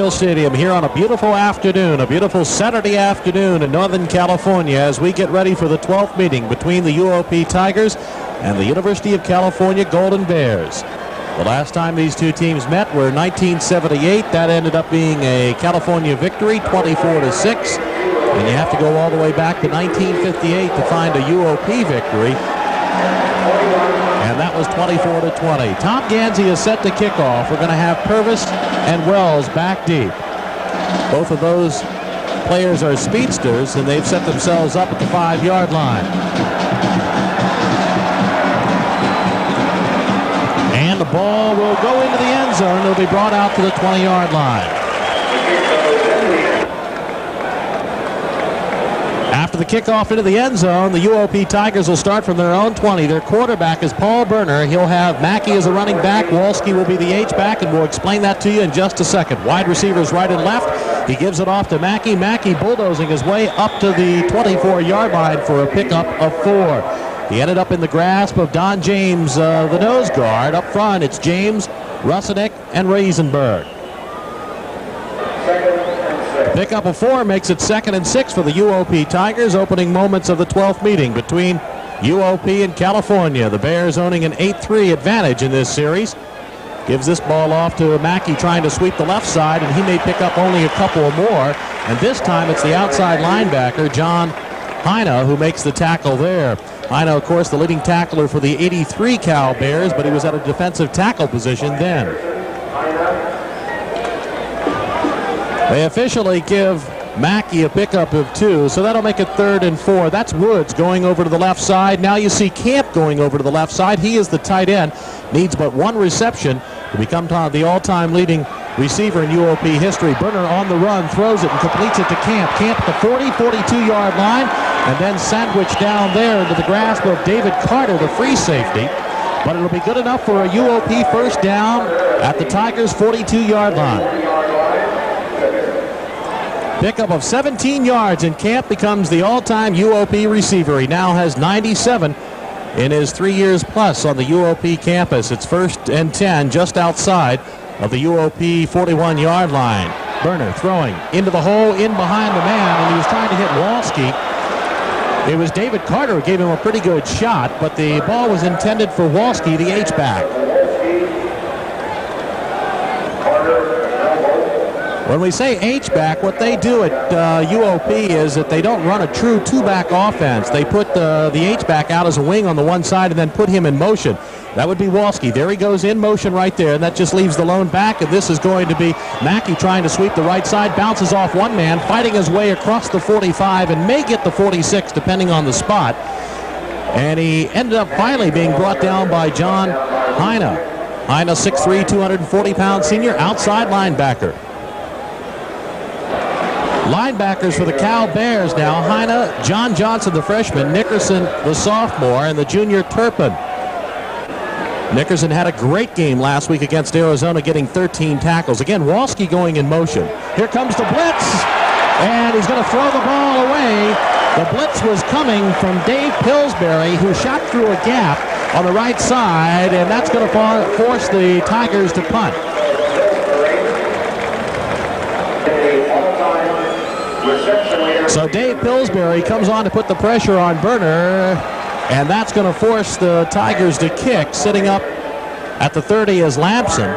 Memorial Stadium here on a beautiful afternoon, a beautiful Saturday afternoon in Northern California as we get ready for the 12th meeting between the UOP Tigers and the University of California Golden Bears. The last time these two teams met were 1978. That ended up being a California victory, 24-6. And you have to go all the way back to 1958 to find a UOP victory. And that was 24-20. Tom Gansey is set to kick off. We're going to have Purvis and Wells back deep. Both of those players are speedsters, and they've set themselves up at the 5-yard line. And the ball will go into the end zone. It'll be brought out to the 20-yard line. After the kickoff into the end zone, the UOP Tigers will start from their own 20. Their quarterback is Paul Berner. He'll have Mackey as a running back. Walski will be the H-back, and we'll explain that to you in just a second. Wide receivers right and left. He gives it off to Mackey. Mackey bulldozing his way up to the 24-yard line for a pickup of 4. He ended up in the grasp of Don James, the nose guard. Up front, it's James, Rusinek, and Reisenberg. Pickup of 4 makes it 2nd and 6 for the UOP Tigers. Opening moments of the 12th meeting between UOP and California. The Bears owning an 8-3 advantage in this series. Gives this ball off to Mackey trying to sweep the left side, and he may pick up only a couple more. And this time it's the outside linebacker, John Heine, who makes the tackle there. Heine, of course, the leading tackler for the 83 Cal Bears, but he was at a defensive tackle position then. They officially give Mackey a pickup of 2, so that'll make it 3rd and 4. That's Woods going over to the left side. Now you see Camp going over to the left side. He is the tight end. Needs but 1 reception to become the all-time leading receiver in UOP history. Berner on the run, throws it and completes it to Camp. Camp at the 42-yard line, and then sandwiched down there into the grasp of David Carter, the free safety. But it'll be good enough for a UOP first down at the Tigers' 42-yard line. Pickup of 17 yards, and Camp becomes the all-time UOP receiver. He now has 97 in his 3 years plus on the UOP campus. It's 1st and 10 just outside of the UOP 41-yard line. Berner throwing into the hole, in behind the man, and he was trying to hit Walski. It was David Carter who gave him a pretty good shot, but the ball was intended for Walski, the H-back. When we say H-back, what they do at UOP is that they don't run a true 2-back offense. They put the H-back out as a wing on the one side and then put him in motion. That would be Walski. There he goes in motion right there, and that just leaves the lone back, and this is going to be Mackey trying to sweep the right side, bounces off one man, fighting his way across the 45 and may get the 46 depending on the spot. And he ended up finally being brought down by John Heine. Heine, 6'3", 240-pound senior, outside linebacker. Linebackers for the Cal Bears now, Heine, John Johnson, the freshman, Nickerson, the sophomore, and the junior Turpin. Nickerson had a great game last week against Arizona, getting 13 tackles. Again, Walski going in motion. Here comes the blitz, and he's going to throw the ball away. The blitz was coming from Dave Pillsbury, who shot through a gap on the right side, and that's going to force the Tigers to punt. So Dave Pillsbury comes on to put the pressure on Berner, and that's going to force the Tigers to kick. Sitting up at the 30 is Lampson.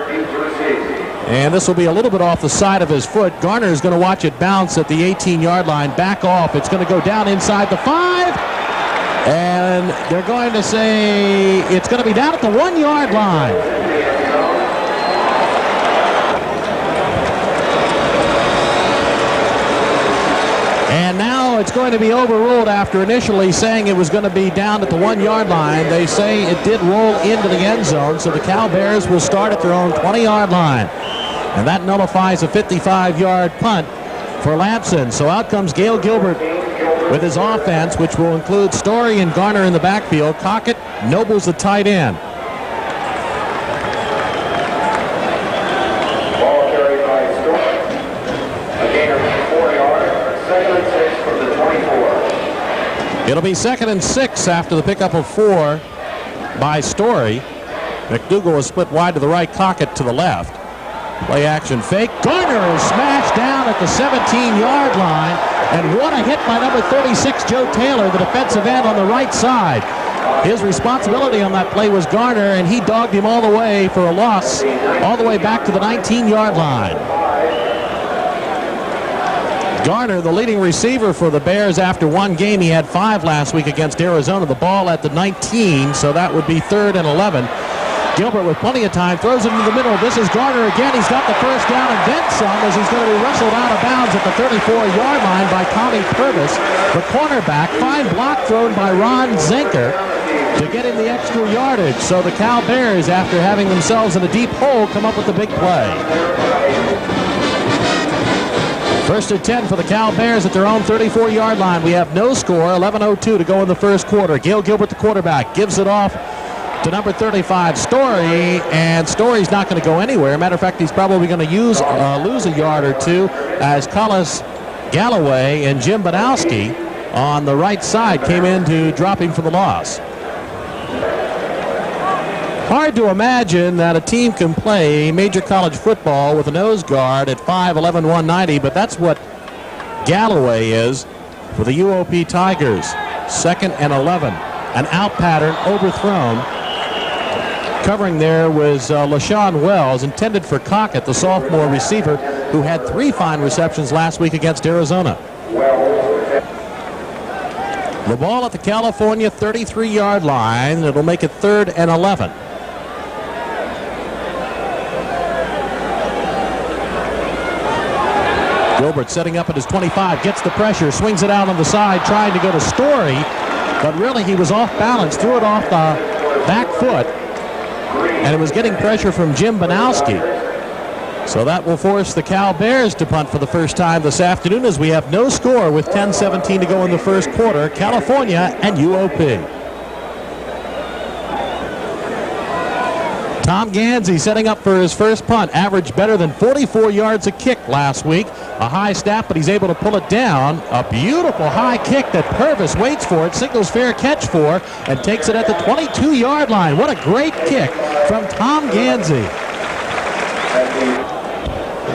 And this will be a little bit off the side of his foot. Garner is going to watch it bounce at the 18-yard line. Back off. It's going to go down inside the 5. And they're going to say it's going to be down at the 1-yard line. And now it's going to be overruled after initially saying it was going to be down at the 1-yard line. They say it did roll into the end zone, so the Cal Bears will start at their own 20-yard line. And that nullifies a 55-yard punt for Lampson. So out comes Gail Gilbert with his offense, which will include Story and Garner in the backfield. Cockett, Noble's the tight end. It'll be 2nd and 6 after the pickup of 4 by Story. McDougal was split wide to the right, Cockett to the left. Play action fake. Garner is smashed down at the 17-yard line. And what a hit by number 36, Joe Taylor, the defensive end on the right side. His responsibility on that play was Garner, and he dogged him all the way for a loss, all the way back to the 19-yard line. Garner, the leading receiver for the Bears after one game. He had 5 last week against Arizona. The ball at the 19, so that would be 3rd and 11. Gilbert with plenty of time throws it into the middle. This is Garner again. He's got the first down and then some, as he's going to be wrestled out of bounds at the 34-yard line by Tommy Purvis, the cornerback. Fine block thrown by Ron Zinker to get him the extra yardage. So the Cal Bears, after having themselves in a deep hole, come up with the big play. 1st and 10 for the Cal Bears at their own 34-yard line. We have no score, 11:02 to go in the first quarter. Gail Gilbert, the quarterback, gives it off to number 35, Story, and Story's not going to go anywhere. Matter of fact, he's probably going to lose a yard or two as Collis Galloway and Jim Banowski on the right side came in to drop him for the loss. Hard to imagine that a team can play major college football with a nose guard at 5'11", 190, but that's what Galloway is for the UOP Tigers. 2nd and 11. An out pattern overthrown. Covering there was LaShawn Wells, intended for Cockett, the sophomore receiver, who had 3 fine receptions last week against Arizona. The ball at the California 33-yard line. It'll make it 3rd and 11. Gilbert setting up at his 25, gets the pressure, swings it out on the side, trying to go to Story, but really he was off balance, threw it off the back foot, and it was getting pressure from Jim Banowski. So that will force the Cal Bears to punt for the first time this afternoon, as we have no score with 10:17 to go in the first quarter. California and UOP. Tom Gansey setting up for his first punt. Averaged better than 44 yards a kick last week. A high snap, but he's able to pull it down. A beautiful high kick that Purvis waits for it, signals fair catch for, and takes it at the 22-yard line. What a great kick from Tom Gansey.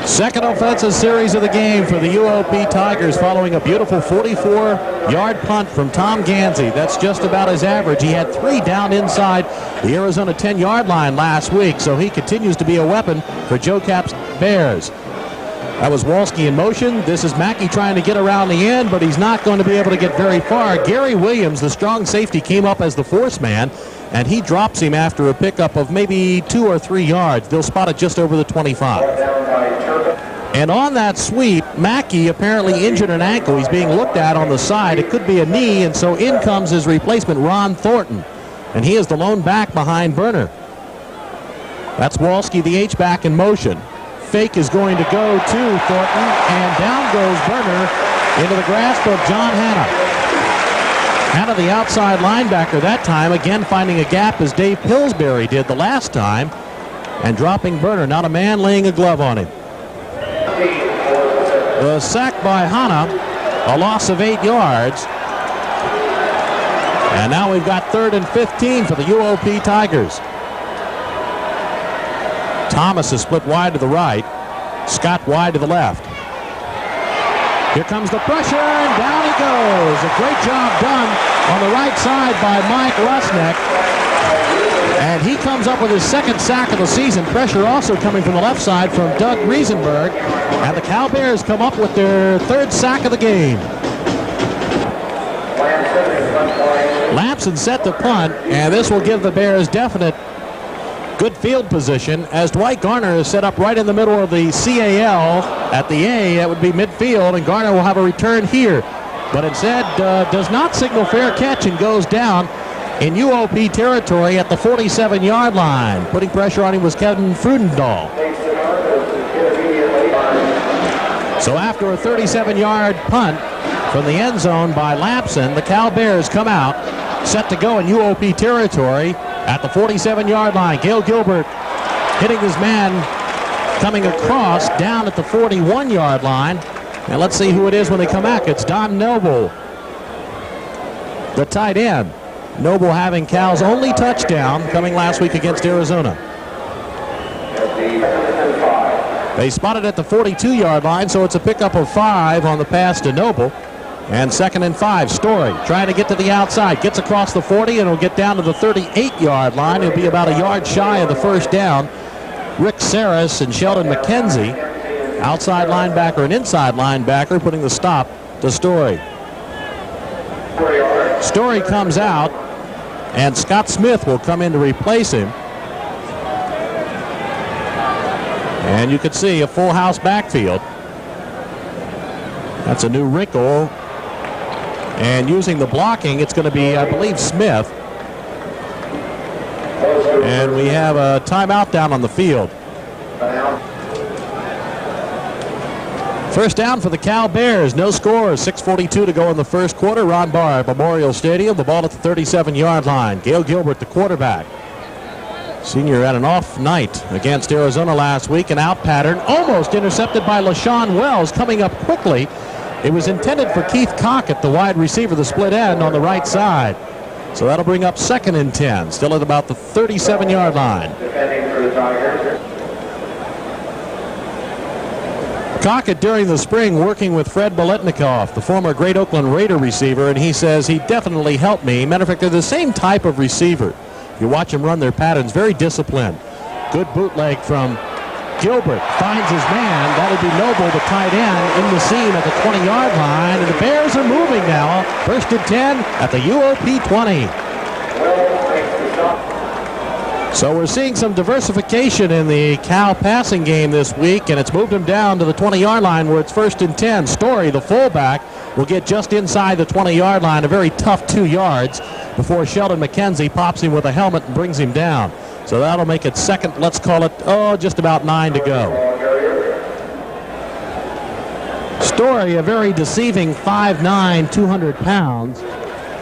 Second offensive series of the game for the UOP Tigers, following a beautiful 44-yard punt from Tom Gansey. That's just about his average. He had 3 down inside the Arizona 10-yard line last week, so he continues to be a weapon for Joe Cap's Bears. That was Walski in motion. This is Mackey trying to get around the end, but he's not going to be able to get very far. Gary Williams, the strong safety, came up as the force man, and he drops him after a pickup of maybe 2 or 3 yards. They'll spot it just over the 25. And on that sweep, Mackey apparently injured an ankle. He's being looked at on the side. It could be a knee, and so in comes his replacement, Ron Thornton. And he is the lone back behind Burner. That's Walski, the H-back, in motion. Fake is going to go to Thornton, and down goes Burner into the grasp of John Hanna. Hanna, the outside linebacker that time, again finding a gap as Dave Pillsbury did the last time, and dropping Burner. Not a man laying a glove on him. The sack by Hanna, a loss of 8 yards. And now we've got 3rd and 15 for the UOP Tigers. Thomas is split wide to the right. Scott wide to the left. Here comes the pressure, and down he goes. A great job done on the right side by Mike Rusnick. And he comes up with his 2nd sack of the season. Pressure also coming from the left side from Doug Riesenberg. And the Cal Bears come up with their 3rd sack of the game. Lampson set the punt, and this will give the Bears definite good field position as Dwight Garner is set up right in the middle of the CAL. At the A, that would be midfield, and Garner will have a return here. But instead does not signal fair catch and goes down in UOP territory at the 47-yard line. Putting pressure on him was Kevin Frudendahl. So after a 37-yard punt from the end zone by Lampson, the Cal Bears come out, set to go in UOP territory at the 47-yard line. Gail Gilbert hitting his man coming across down at the 41-yard line. And let's see who it is when they come back. It's Don Noble, the tight end. Noble having Cal's only touchdown coming last week against Arizona. They spotted at the 42-yard line, so it's a pickup of 5 on the pass to Noble. And 2nd and 5. Story trying to get to the outside. Gets across the 40 and will get down to the 38-yard line. He'll be about a yard shy of the first down. Rick Saris and Sheldon McKenzie, outside linebacker and inside linebacker, putting the stop to Story. Story comes out, and Scott Smith will come in to replace him. And you can see a full house backfield. That's a new wrinkle. And using the blocking, it's going to be, I believe, Smith. And we have a timeout down on the field. First down for the Cal Bears. No score. 6:42 to go in the first quarter. Ron Barr at Memorial Stadium. The ball at the 37-yard line. Gail Gilbert, the quarterback. Senior had an off night against Arizona last week. An out pattern. Almost intercepted by LaShawn Wells, coming up quickly. It was intended for Keith Cockett, the wide receiver, the split end on the right side. So that'll bring up 2nd and 10, still at about the 37-yard line. Cockett during the spring working with Fred Biletnikoff, the former Great Oakland Raider receiver, and he says he definitely helped me. Matter of fact, they're the same type of receiver. You watch them run their patterns, very disciplined. Good bootleg from Gilbert, finds his man. That'll be Noble, the tight end, in the seam at the 20-yard line. And the Bears are moving now. 1st and 10 at the UOP 20. So we're seeing some diversification in the Cal passing game this week, and it's moved him down to the 20-yard line where it's 1st and 10. Story, the fullback, will get just inside the 20-yard line, a very tough 2 yards, before Sheldon McKenzie pops him with a helmet and brings him down. So that'll make it 2nd, let's call it, just about 9 to go. Story, a very deceiving 5'9", 200 pounds.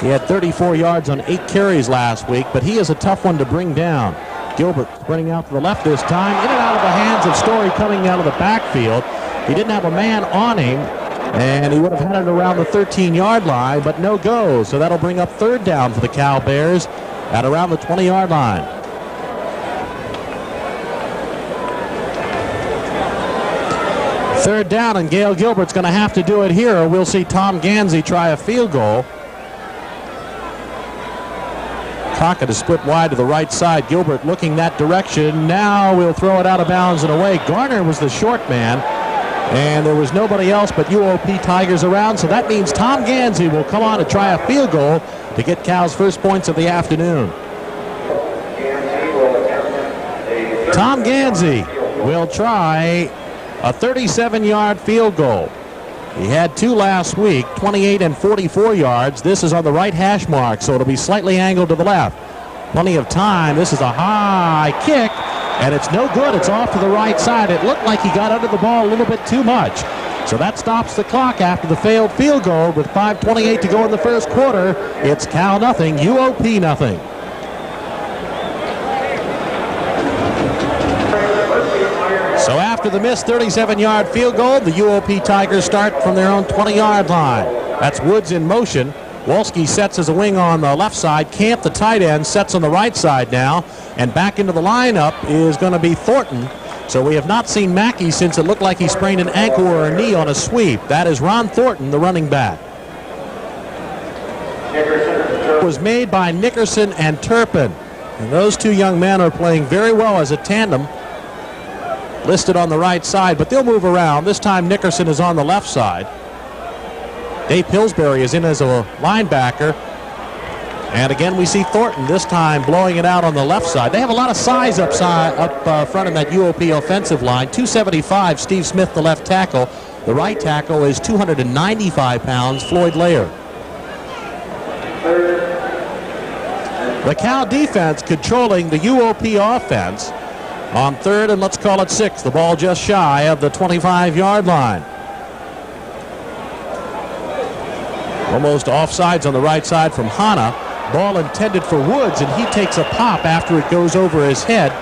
He had 34 yards on 8 carries last week, but he is a tough one to bring down. Gilbert spreading out to the left this time, in and out of the hands of Story coming out of the backfield. He didn't have a man on him, and he would have had it around the 13-yard line, but no go. So that'll bring up 3rd down for the Cal Bears at around the 20-yard line. Third down, and Gail Gilbert's going to have to do it here, or we'll see Tom Gansey try a field goal. Cockett is split wide to the right side. Gilbert looking that direction. Now we'll throw it out of bounds and away. Garner was the short man, and there was nobody else but UOP Tigers around, so that means Tom Gansey will come on to try a field goal to get Cal's first points of the afternoon. Tom Gansey will try a 37-yard field goal. He had 2 last week, 28 and 44 yards. This is on the right hash mark, so it'll be slightly angled to the left. Plenty of time. This is a high kick, and it's no good. It's off to the right side. It looked like he got under the ball a little bit too much. So that stops the clock after the failed field goal with 5:28 to go in the first quarter. It's Cal nothing, UOP nothing. So after the missed 37-yard field goal, the UOP Tigers start from their own 20-yard line. That's Woods in motion. Wolski sets as a wing on the left side. Camp, the tight end, sets on the right side now. And back into the lineup is going to be Thornton. So we have not seen Mackey since it looked like he sprained an ankle or a knee on a sweep. That is Ron Thornton, the running back. It was made by Nickerson and Turpin. And those 2 young men are playing very well as a tandem. Listed on the right side, but they'll move around. This time Nickerson is on the left side. Dave Pillsbury is in as a linebacker. And again, we see Thornton this time blowing it out on the left side. They have a lot of size up front in that UOP offensive line. 275, Steve Smith, the left tackle. The right tackle is 295 pounds, Floyd Laird. The Cal defense controlling the UOP offense on 3rd and let's call it 6. The ball just shy of the 25-yard line. Almost offsides on the right side from Hanna. Ball intended for Woods, and he takes a pop after it goes over his head.